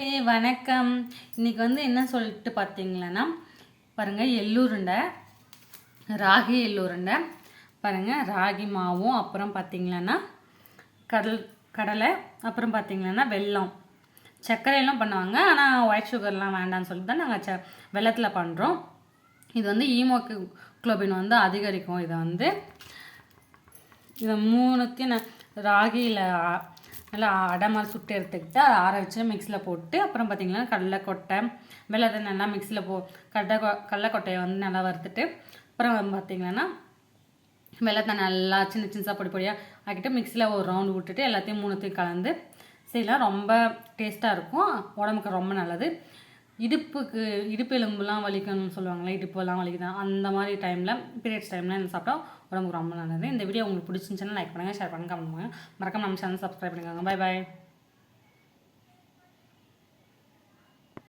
வணக்கம். இன்னைக்கு என்ன சொல்லிட்டு பார்த்தீங்கன்னா பாருங்கள், எள்ளுருண்டை, ராகி எள்ளுருண்டை பாருங்கள், ராகி மாவும், அப்புறம் பார்த்தீங்கன்னா கடலை, அப்புறம் பார்த்தீங்கன்னா வெல்லம், சர்க்கரையெல்லாம் பண்ணுவாங்க. ஆனால் ஒயிட் சுகர்லாம் வேண்டாம்னு சொல்லிட்டு தான் நாங்கள் வெள்ளத்தில் பண்ணுறோம். இது ஹீமோகுளோபின் அதிகரிக்கும். இதை மூணுத்தையும் ராகியில் நல்லா அடை மாதிரி சுட்டு எடுத்துக்கிட்டு அதை ஆற வச்சு மிக்சியில் போட்டு, அப்புறம் பார்த்திங்கன்னா கடலைக்கொட்டை, வெள்ளத்தை நல்லா மிக்சியில் கடலைக்கொட்டையை நல்லா வறுத்துட்டு, அப்புறம் பார்த்திங்கன்னா வெள்ளத்தை நல்லா சின்ன சின்னதாக பொடி பொடியாக ஆக்கிட்டு மிக்சியில் ஒரு ரவுண்டு விட்டுட்டு எல்லாத்தையும் மூணுத்தையும் கலந்து செய்யலாம். ரொம்ப டேஸ்ட்டாக இருக்கும், உடம்புக்கு ரொம்ப நல்லது. இடுப்பு எலும்புலாம் வலிக்கணும்னு சொல்லுவாங்களே, இடுப்புலாம் வலிக்குதான், அந்த மாதிரி டைமில், பீரியட்ஸ் டைமில் என்ன சாப்பிட்டா உடம்புக்கு ரொம்ப நல்லது. இந்த வீடியோ உங்களுக்கு பிடிச்சிருந்துச்சுன்னா லைக் பண்ணுங்கள், ஷேர் பண்ணுங்கள், கமெண்ட் பண்ணுங்கள். மறக்காம நம்ம சேனல் சப்ஸ்கிரைப் பண்ணிக்கோங்க. Bye bye.